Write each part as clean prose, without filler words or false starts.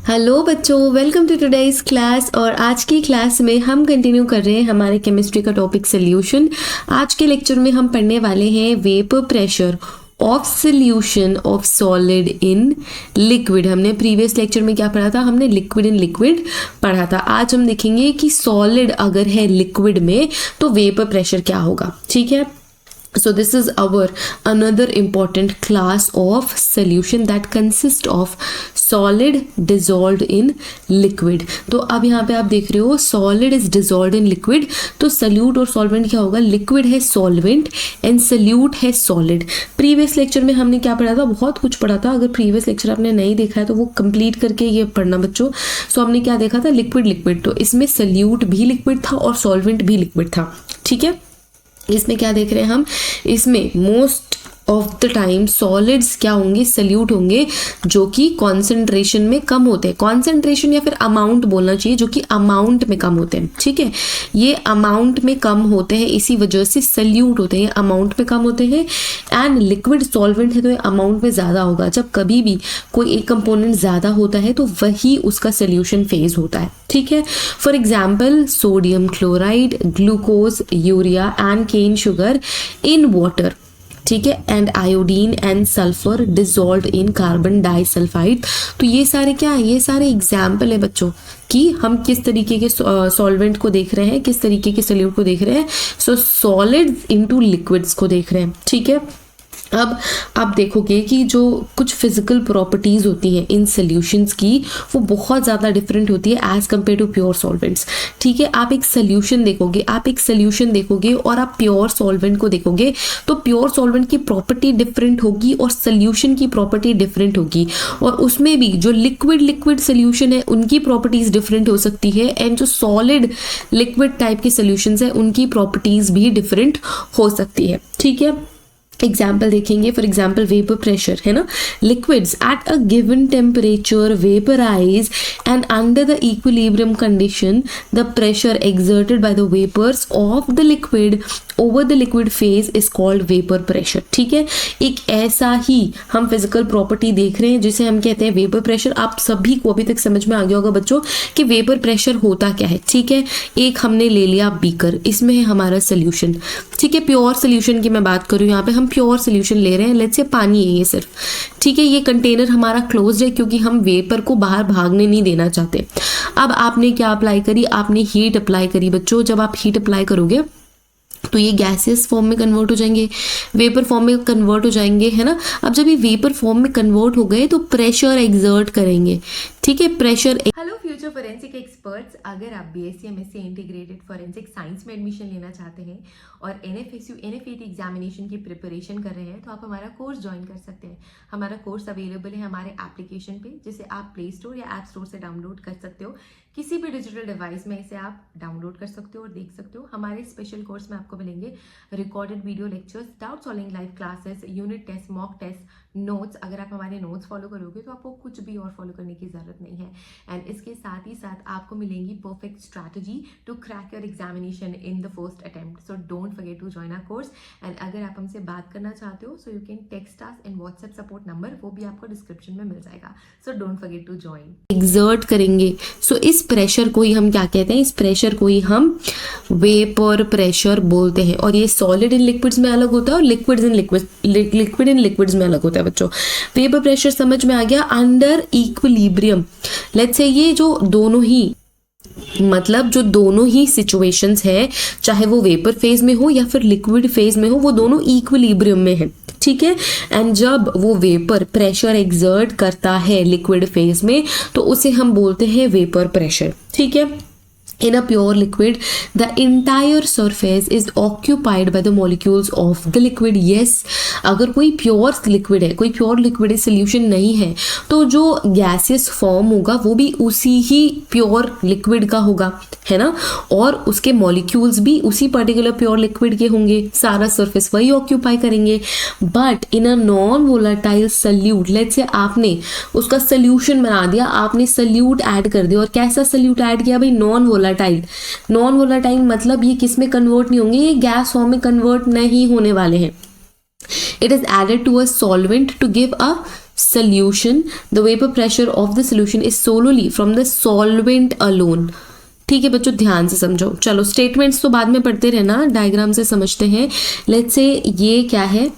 Hello बच्चों, welcome to today's class. और आज की क्लास में हम कंटिन्यू कर रहे हैं हमारे केमिस्ट्री का टॉपिक सोल्यूशन। आज के लेक्चर में हम पढ़ने वाले हैं vapour pressure of solution of solid in liquid. हमने प्रीवियस लेक्चर में क्या पढ़ा था? हमने लिक्विड इन लिक्विड पढ़ा था। आज हम देखेंगे कि सॉलिड अगर है लिक्विड में तो वेपर प्रेशर क्या होगा। ठीक है, so this is our another important class of solution that consists of solid dissolved in liquid। तो अब यहाँ पे आप देख रहे हो solid is dissolved in liquid, तो solute और solvent क्या होगा? liquid है solvent and solute है solid। प्रीवियस लेक्चर में हमने क्या पढ़ा था? बहुत कुछ पढ़ा था। अगर प्रीवियस लेक्चर आपने नहीं देखा है तो वो कंप्लीट करके ये पढ़ना बच्चों। सो हमने क्या देखा था? लिक्विड, तो इसमें solute भी लिक्विड था और solvent भी लिक्विड था। ठीक है, इसमें क्या देख रहे हैं हम? इसमें most of the time solids क्या होंगे? सल्यूट होंगे, जो कि कॉन्सेंट्रेशन में कम होते हैं। कॉन्सेंट्रेशन या फिर अमाउंट बोलना चाहिए, जो कि अमाउंट में कम होते हैं। ठीक है, ये अमाउंट में कम होते हैं, इसी वजह से सल्यूट होते हैं, अमाउंट में कम होते हैं। एंड लिक्विड सॉल्वेंट है तो ये अमाउंट में ज़्यादा होगा। जब कभी भी कोई एक कंपोनेंट ज़्यादा होता है तो वही उसका सोल्यूशन फेज होता है। ठीक है, for example sodium chloride, glucose, urea and cane sugar in water. ठीक है, and iodine and sulphur dissolve in carbon disulphide. तो ये सारे क्या है? ये सारे एग्जाम्पल है बच्चों कि हम किस तरीके के सॉल्वेंट को देख रहे हैं, किस तरीके के सॉल्यूट को देख रहे हैं। सो सॉलिड्स इनटू लिक्विड्स को देख रहे हैं। ठीक है, अब आप देखोगे कि जो कुछ फिजिकल प्रॉपर्टीज़ होती हैं इन सॉल्यूशंस की, वो बहुत ज़्यादा डिफरेंट होती है as compared to pure solvents. ठीक है, आप एक सोल्यूशन देखोगे और आप प्योर सॉल्वेंट को देखोगे तो प्योर सॉल्वेंट की प्रॉपर्टी डिफरेंट होगी और सोल्यूशन की प्रॉपर्टी डिफरेंट होगी। और उसमें भी जो लिक्विड सोल्यूशन है उनकी प्रॉपर्टीज़ डिफरेंट हो सकती है, एंड जो सॉलिड लिक्विड टाइप के सोल्यूशंस है उनकी प्रॉपर्टीज़ भी डिफरेंट हो सकती है। ठीक है, एग्जाम्पल देखेंगे। फॉर एग्जाम्पल वेपर प्रेशर है ना, liquids at a given temperature vaporise and under the equilibrium condition the pressure exerted by the vapours of the liquid over the liquid phase is called vapour pressure. ठीक है, एक ऐसा ही हम physical property देख रहे हैं जिसे हम कहते हैं वेपर प्रेशर। आप सभी को अभी तक समझ में आ गया होगा बच्चों कि वेपर प्रेशर होता क्या है। ठीक है, एक हमने ले लिया बीकर, इसमें है हमारा सोल्यूशन। ठीक है, प्योर सोल्यूशन की मैं बात करूँ, यहाँ पे हम प्योर सोल्यूशन ले रहे हैं, लेट्स से पानी है ये सिर्फ। ठीक है, ये कंटेनर हमारा क्लोज्ड है क्योंकि हम वेपर को बाहर भागने नहीं देना चाहते। अब आपने क्या अप्लाई करी? आपने हीट अप्लाई करी बच्चों। जब आप हीट अप्लाई करोगे तो ये गैसेस फॉर्म में कन्वर्ट हो जाएंगे, वेपर फॉर्म में कन्वर्ट हो जाएंगे, है ना। अब जब ये वेपर फॉर्म में कन्वर्ट हो गए तो प्रेशर एक्सर्ट करेंगे। ठीक है, pressure. Hello future forensic experts, अगर आप BSc MSc integrated forensic science में एडमिशन लेना चाहते हैं और एनएफएसयू एनएफएटी एग्जामिनेशन की प्रिपरेशन कर रहे हैं तो आप हमारा कोर्स ज्वाइन कर सकते हैं। हमारा कोर्स अवेलेबल है हमारे एप्लीकेशन पे, जिसे आप प्ले स्टोर या ऐप स्टोर से डाउनलोड कर सकते हो। किसी भी डिजिटल डिवाइस में इसे आप डाउनलोड कर सकते हो और देख सकते हो। हमारे स्पेशल कोर्स में आपको मिलेंगे recorded video lectures, doubt solving live classes, unit test, mock test, notes. अगर आप हमारे नोट्स फॉलो करोगे तो आपको कुछ भी और फॉलो करने की जरूरत नहीं है। एंड इसके साथ ही साथ आपको मिलेंगी perfect strategy to crack your examination in the first attempt. So don't forget to join our course. And अगर आप हमसे बात करना चाहते हो so you can text us in WhatsApp support number, वो भी आपको डिस्क्रिप्शन में मिल जाएगा। So don't forget to join. Exert करेंगे, सो इस प्रेशर को ही हम क्या कहते हैं? इस प्रेशर को ही हम वेपर प्रेशर बोलते हैं। और ये सॉलिड इन लिक्विड्स में अलग होता है और लिक्विड इन लिक्विड्स में अलग होता है बच्चों। वेपर प्रेशर समझ में आ गया? अंडर इक्विलिब्रियम, लेट्स से ये जो दोनों ही मतलब जो दोनों ही सिचुएशंस है, चाहे वो वेपर फेज में हो या फिर लिक्विड फेज में हो, वो दोनों इक्विलिब्रियम में है। ठीक है, एंड जब वो वेपर प्रेशर एक्सर्ट करता है लिक्विड फेज में तो उसे हम बोलते हैं वेपर प्रेशर। ठीक है, in a pure liquid the entire surface is occupied by the molecules of the liquid। yes, अगर कोई प्योर लिक्विड है, कोई प्योर लिक्विड सोल्यूशन नहीं है तो जो गैसेस फॉर्म होगा वो भी उसी ही प्योर लिक्विड का होगा, है ना। और उसके मॉलिक्यूल्स भी उसी पर्टिकुलर प्योर लिक्विड के होंगे, सारा सरफेस वही ऑक्यूपाई करेंगे। But in a non volatile solute, let's say आपने उसका सोल्यूशन बना दिया, आपने सल्यूट ऐड कर दिया। और कैसा सल्यूट ऐड किया भाई? नॉन वोलेटाइल मतलब ये किस में कन्वर्ट नहीं होंगे? ये गैस फॉर्म में कन्वर्ट नहीं होने वाले हैं। It is added to a solvent to give a solution, the vapor pressure of the solution is solely from the solvent alone. ठीक है बच्चों, ध्यान से समझो. चलो स्टेटमेंट्स तो बाद में पढ़ते रहना, डायग्राम से समझते हैं. लेट्स से ये क्या है,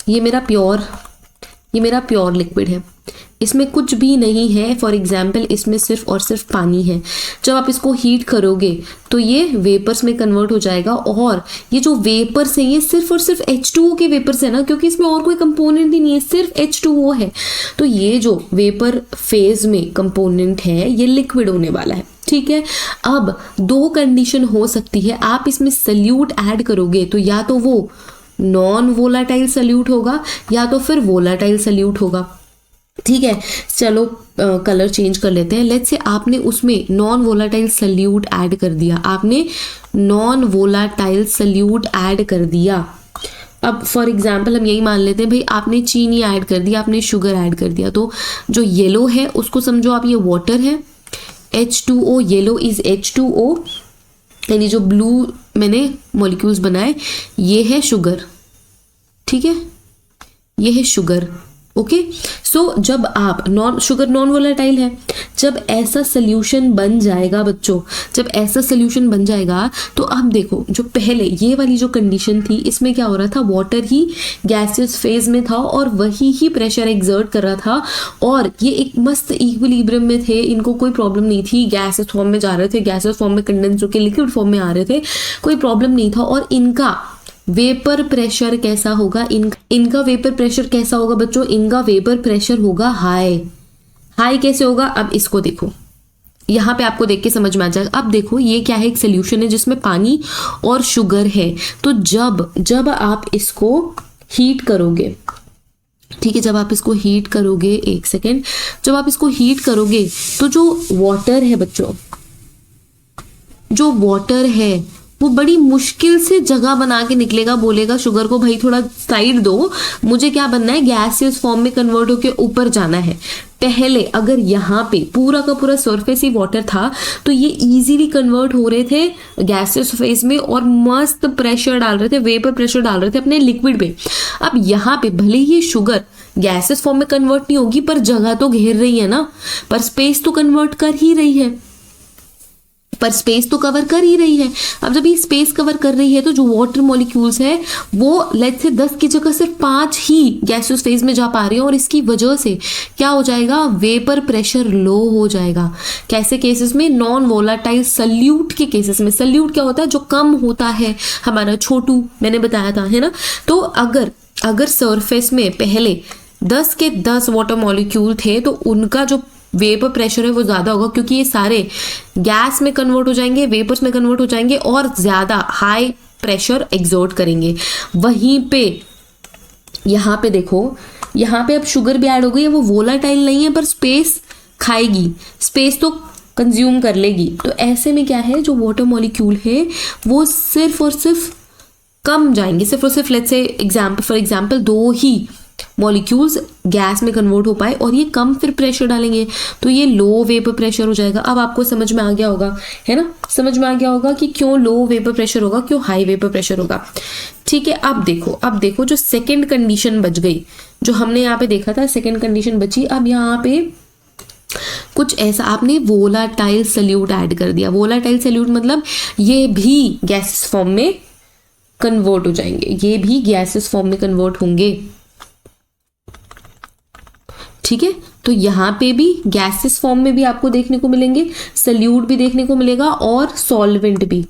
ये मेरा प्योर लिक्विड है, इसमें कुछ भी नहीं है. फॉर एग्जाम्पल इसमें सिर्फ और सिर्फ पानी है. जब आप इसको हीट करोगे तो ये वेपर्स में कन्वर्ट हो जाएगा, और ये जो वेपर्स हैं ये सिर्फ और सिर्फ H2O के वेपर्स है ना, क्योंकि इसमें और कोई कंपोनेंट ही नहीं है, सिर्फ H2O है. तो ये जो वेपर फेज में कंपोनेंट है ये लिक्विड होने वाला है. ठीक है, अब दो कंडीशन हो सकती है. आप इसमें सल्यूट ऐड करोगे तो या तो वो नॉन वोलाटाइल सल्यूट होगा या तो फिर वोलाटाइल सल्यूट होगा. ठीक है, चलो कलर चेंज कर लेते हैं. लेट्स से आपने उसमें नॉन वोलाटाइल सल्यूट ऐड कर दिया, अब फॉर एग्जाम्पल हम यही मान लेते हैं भाई, आपने चीनी ऐड कर दिया, आपने शुगर ऐड कर दिया. तो जो येलो है उसको समझो आप ये वाटर है, H2O, येलो इज H2O, यानी जो ब्लू मैंने मॉलिक्यूल्स बनाए ये है शुगर. ठीक है, ये है शुगर. ओके, सो जब आप शुगर नॉन वोलेटाइल है, जब ऐसा सोल्यूशन बन जाएगा बच्चों, जब ऐसा सोल्यूशन बन जाएगा तो अब देखो, जो पहले ये वाली जो कंडीशन थी इसमें क्या हो रहा था, वाटर ही गैसियस फेज में था और वही ही प्रेशर एक्सर्ट कर रहा था, और ये एक मस्त इक्विलिब्रियम में थे, इनको कोई प्रॉब्लम नहीं थी. गैसेस फॉर्म में जा रहे थे, गैसेस फॉर्म में कंडेंस होकर लिक्विड फॉर्म में आ रहे थे, कोई प्रॉब्लम नहीं था. और इनका वेपर प्रेशर कैसा होगा, इनका वेपर प्रेशर कैसा होगा बच्चों, इनका वेपर प्रेशर होगा हाई. कैसे होगा, अब इसको देखो, यहाँ पे आपको देख के समझ में आ जाएगा. अब देखो ये क्या है, एक सोल्यूशन है जिसमें पानी और शुगर है. तो जब आप इसको हीट करोगे, ठीक है, जब आप इसको हीट करोगे, एक सेकेंड, जब आप इसको हीट करोगे तो जो वाटर है बच्चों, जो वाटर है वो बड़ी मुश्किल से जगह बना के निकलेगा, बोलेगा शुगर को भाई थोड़ा साइड दो, मुझे क्या बनना है, गैसियस फॉर्म में कन्वर्ट होके ऊपर जाना है. पहले अगर यहाँ पे पूरा का पूरा सरफेस ही वाटर था तो ये इजीली कन्वर्ट हो रहे थे गैसियस फेज में और मस्त प्रेशर डाल रहे थे, वेपर प्रेशर डाल रहे थे अपने लिक्विड पे. अब यहाँ पे भले ही शुगर गैसियस फॉर्म में कन्वर्ट नहीं होगी पर जगह तो घेर रही है ना, पर स्पेस तो कन्वर्ट कर ही रही है, पर स्पेस तो कवर कर ही रही है. अब जब ये स्पेस कवर कर रही है तो जो वाटर मॉलिक्यूल्स है वो लेट्स से 10 की जगह सिर्फ 5 ही गैसियस फेज में जा पा रही है, और इसकी वजह से क्या हो जाएगा, वेपर प्रेशर लो हो जाएगा. कैसे केसेस में, नॉन वोलाटाइल सल्यूट के केसेस में. सल्यूट क्या होता है, जो कम होता है, हमारा छोटू मैंने बताया था, है ना. तो अगर सरफेस में पहले 10 के 10 वाटर मॉलिक्यूल थे तो उनका जो वेपर प्रेशर है वो ज़्यादा होगा, क्योंकि ये सारे गैस में कन्वर्ट हो जाएंगे, वेपर्स में कन्वर्ट हो जाएंगे और ज़्यादा हाई प्रेशर एग्जर्ट करेंगे. वहीं पे यहाँ पे देखो, यहाँ पे अब शुगर भी ऐड हो गई है, वो वोलाटाइल नहीं है पर स्पेस खाएगी, स्पेस तो कंज्यूम कर लेगी. तो ऐसे में क्या है, जो वाटर मॉलिक्यूल है वो सिर्फ और सिर्फ कम जाएंगे, सिर्फ और सिर्फ let's say for example 2 he molecules gas में कन्वर्ट हो पाए और ये कम फिर प्रेशर डालेंगे तो ये लो वेपर प्रेशर हो जाएगा. अब आपको समझ में आ गया होगा, है ना, समझ में आ गया होगा कि क्यों लो वेपर प्रेशर होगा, क्यों हाई वेपर प्रेशर होगा. ठीक है, अब देखो जो सेकंड कंडीशन बच गई, जो हमने यहाँ पे देखा था सेकंड कंडीशन बची. अब यहाँ पे कुछ ऐसा आपने वोलाटाइल सल्यूट ऐड कर दिया. वोलाटाइल सल्यूट मतलब ये भी गैसेस फॉर्म में कन्वर्ट हो जाएंगे, ये भी गैसेस फॉर्म में कन्वर्ट होंगे. ठीक है, तो यहाँ पे भी गैसेस फॉर्म में भी आपको देखने को मिलेंगे, सल्यूट भी देखने को मिलेगा और सॉल्वेंट भी.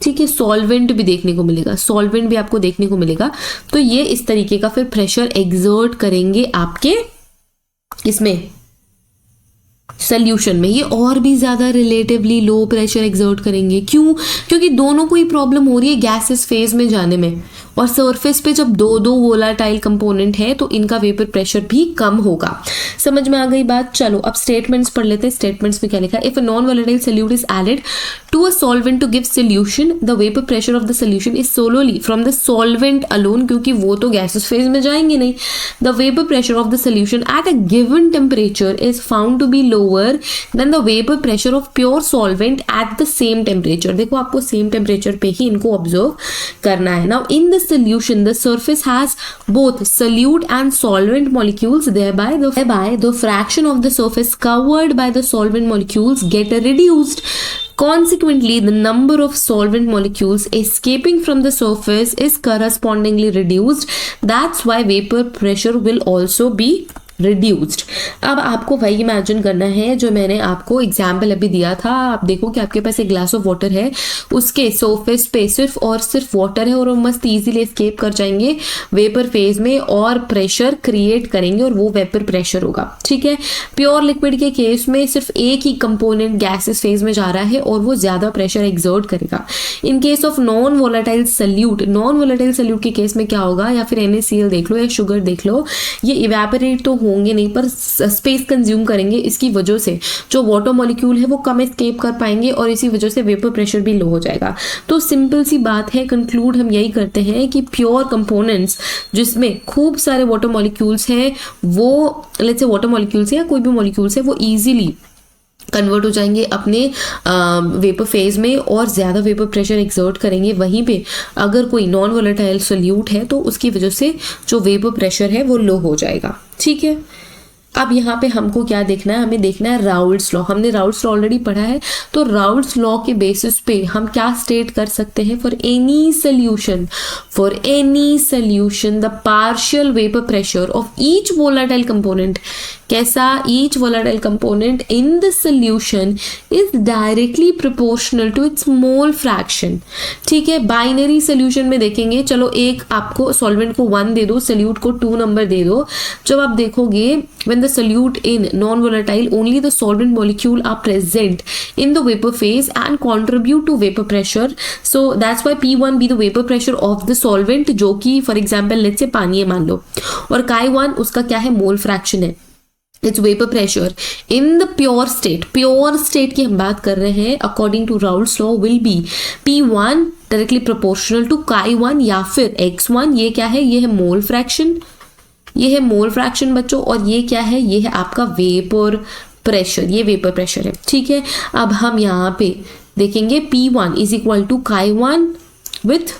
ठीक है, सॉल्वेंट भी देखने को मिलेगा, सॉल्वेंट भी आपको देखने को मिलेगा. तो ये इस तरीके का फिर प्रेशर एग्जर्ट करेंगे आपके इसमें सोल्यूशन में, ये और भी ज्यादा रिलेटिवली लो प्रेशर एग्जर्ट करेंगे. क्यों, क्योंकि दोनों को ही प्रॉब्लम हो रही है गैसेस फेज में जाने में, और सरफेस पे जब दो वोलाटाइल कंपोनेंट है तो इनका वेपर प्रेशर भी कम होगा. समझ में आ गई बात. चलो अब स्टेटमेंट्स पढ़ लेते हैं. स्टेटमेंट्स में क्या लिखा है, if a non volatile solute is added to a solvent to give solution, the vapour pressure of the solution is solely from the solvent alone, क्योंकि वो तो गैसेस फेज में जाएंगे नहीं. The vapour pressure of the solution at a given temperature is found to be lower lower than the vapour pressure of pure solvent at the same temperature. देखो आपको same temperature पे ही इनको observe करना है। Now in the solution the surface has both solute and solvent molecules, thereby the fraction of the surface covered by the solvent molecules get reduced. Consequently, the number of solvent molecules escaping from the surface is correspondingly reduced. That's why vapor pressure will also be reduced. अब आपको वही imagine करना है जो मैंने आपको example अभी दिया था। आप देखो कि आपके पास एक ग्लास ऑफ वाटर है, उसके सरफेस पे सिर्फ और सिर्फ वाटर है और वो मस्त इजीली एस्केप कर जाएंगे वेपर फेज में और प्रेशर क्रिएट करेंगे और वो वेपर प्रेशर होगा। ठीक है, प्योर लिक्विड के केस में सिर्फ एक ही कंपोनेंट गैसेस फेज में जा रहा है और वो ज्यादा प्रेशर एक्सर्ट करेगा। In case of non volatile solute, non volatile solute के केस में क्या होगा, या फिर NaCl देख लो या शुगर देख लो, ये इवेपोरेट तो होंगे नहीं पर स्पेस कंज्यूम करेंगे। इसकी वजह से जो वाटर मॉलिक्यूल है वो कम एस्केप कर पाएंगे और इसी वजह से वेपर प्रेशर भी लो हो जाएगा। तो सिंपल सी बात है, कंक्लूड हम यही करते हैं कि प्योर कंपोनेंट्स जिसमें खूब सारे वाटर मॉलिक्यूल्स हैं, वो लेट्स से वाटर मॉलिक्यूल्स है या कोई भी मॉलिक्यूल्स है, वो इजीली कन्वर्ट हो जाएंगे अपने वेपर फेज में और ज़्यादा वेपर प्रेशर एक्सर्ट करेंगे। वहीं पे अगर कोई नॉन वोलेटाइल सोल्यूट है तो उसकी वजह से जो वेपर प्रेशर है वो लो हो जाएगा। ठीक है, अब यहाँ पे हमको क्या देखना है, हमें देखना है राउल्ट्स लॉ। हमने राउल्ट्स लॉ ऑलरेडी पढ़ा है, तो राउल्ट्स लॉ के बेसिस पे हम क्या स्टेट कर सकते हैं, for any solution the partial vapour pressure of each volatile component, कैसा, each volatile component in the solution is directly proportional to its mole fraction. ठीक है, बाइनरी सोल्यूशन में देखेंगे, चलो एक आपको सॉल्वेंट को 1 दे दो, सोल्यूट को 2 नंबर दे दो। जब आप देखोगे when the solute in non-volatile only the solvent molecule are present in the vapor phase and contribute to vapor pressure, so that's why P1 be the vapor pressure of the solvent, जो कि for example let's say पानी है मान लो, और Chi1 उसका क्या है, mole fraction है। It's vapour pressure in the pure state की हम बात कर रहे हैं, according to Raoult's law will be P1 directly proportional to Chi1 या फिर X1। ये क्या है, ये है मोल फ्रैक्शन, ये है मोल फ्रैक्शन बच्चों, और ये क्या है, ये है आपका वेपर प्रेशर, ये वेपर प्रेशर है। ठीक है, अब हम यहाँ पे देखेंगे P1 is equal to Chi1 with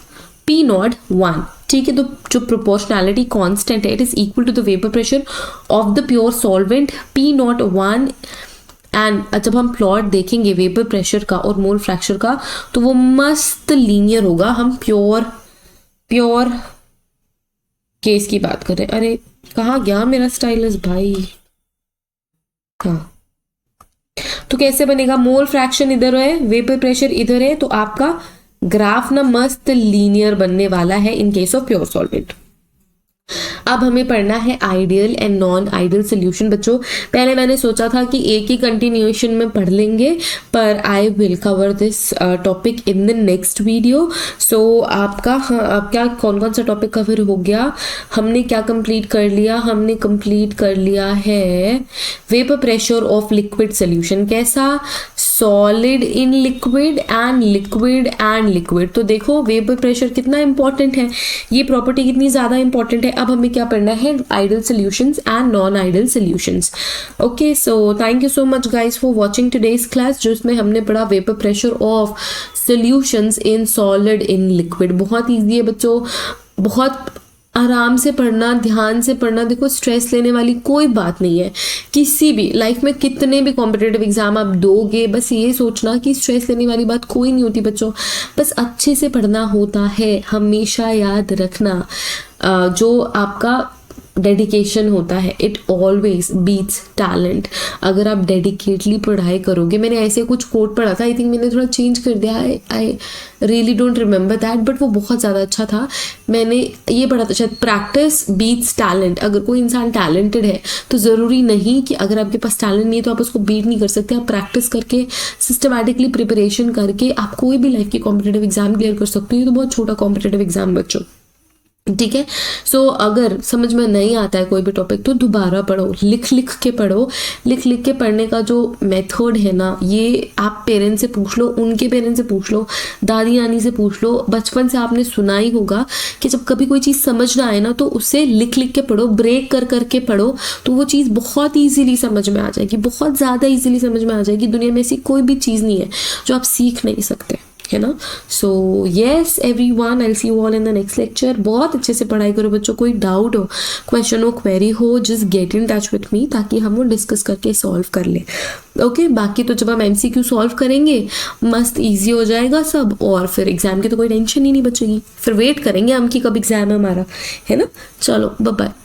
P0 1। ठीक है, तो जो प्रोपोर्शनैलिटी कांस्टेंट है it is equal to the vapour pressure of the pure solvent P0 1। And जब हम प्लॉट देखेंगे वेपर प्रेशर का और मोल फ्रैक्चर का तो वो मस्त लीनियर होगा। हम प्योर केस की बात करें, अरे कहाँ गया मेरा स्टाइलस भाई, हाँ, तो कैसे बनेगा, मोल फ्रैक्शन इधर है, वेपर प्रेशर इधर है, तो आपका ग्राफ ना मस्त लीनियर बनने वाला है इन केस ऑफ प्योर सॉल्वेंट। अब हमें पढ़ना है ideal and non ideal solution बच्चों। पहले मैंने सोचा था कि एक ही कंटिन्यूएशन में पढ़ लेंगे, पर I will cover this topic in the next video. So आपका अब क्या कौन कौन सा टॉपिक कवर हो गया, हमने क्या कंप्लीट कर लिया, हमने कंप्लीट कर लिया है vapour pressure of liquid solution, कैसा, solid in liquid and liquid. तो देखो वेपर प्रेशर कितना इंपॉर्टेंट है, ये प्रॉपर्टी कितनी ज्यादा इंपॉर्टेंट है। अब हमें क्या पढ़ना है, ideal solutions and non ideal solutions. Okay, so thank you so much guys for watching today's class, जिसमें हमने पढ़ा vapour pressure of solutions in solid in liquid. बहुत ईजी है बच्चों, बहुत आराम से पढ़ना, ध्यान से पढ़ना। देखो स्ट्रेस लेने वाली कोई बात नहीं है, किसी भी लाइफ में कितने भी कॉम्पिटिटिव एग्जाम आप दोगे, बस ये सोचना कि स्ट्रेस लेने वाली बात कोई नहीं होती बच्चों, बस अच्छे से पढ़ना होता है। हमेशा याद रखना जो आपका डेडिकेशन होता है इट ऑलवेज बीट्स टैलेंट। अगर आप डेडिकेटली पढ़ाई करोगे, मैंने ऐसे कुछ कोट पढ़ा था, आई थिंक मैंने थोड़ा चेंज कर दिया है, I really don't remember that, but वो बहुत ज़्यादा अच्छा था। मैंने ये पढ़ा था शायद, प्रैक्टिस बीट्स टैलेंट। अगर कोई इंसान टैलेंटेड है तो ज़रूरी नहीं कि अगर आपके पास टैलेंट नहीं है तो आप उसको बीट नहीं कर सकते। आप प्रैक्टिस करके सिस्टमैटिकली प्रिपरेशन करके आप कोई भी लाइफ की कॉम्पिटिटिव एग्जाम क्लियर कर सकते हो। ये तो बहुत छोटा कॉम्पिटिटिव एग्जाम बच्चों। ठीक है। सो अगर समझ में नहीं आता है कोई भी टॉपिक तो दोबारा पढ़ो, लिख लिख के पढ़ो। लिख लिख के पढ़ने का जो मेथड है ना, ये आप पेरेंट्स से पूछ लो, उनके पेरेंट्स से पूछ लो, दादी नानी से पूछ लो। बचपन से आपने सुना ही होगा कि जब कभी कोई चीज़ समझ ना आए ना तो उसे लिख लिख के पढ़ो, ब्रेक कर करके पढ़ो, तो वो चीज़ बहुत ईजीली समझ में आ जाएगी, बहुत ज़्यादा ईजिली समझ में आ जाएगी। दुनिया में ऐसी कोई भी चीज़ नहीं है जो आप सीख नहीं सकते, है ना। So yes everyone, I will see you all in the next lecture. बहुत अच्छे से पढ़ाई करो बच्चों, कोई डाउट हो, क्वेश्चन हो, क्वेरी हो, just get in touch with me ताकि हम वो डिस्कस करके सॉल्व कर लें। ओके बाकी तो जब हम MCQ सॉल्व करेंगे मस्त इजी हो जाएगा सब, और फिर एग्जाम की तो कोई टेंशन ही नहीं बचेगी। फिर वेट करेंगे हम कि कब एग्जाम है हमारा, है ना। चलो बाय बाय।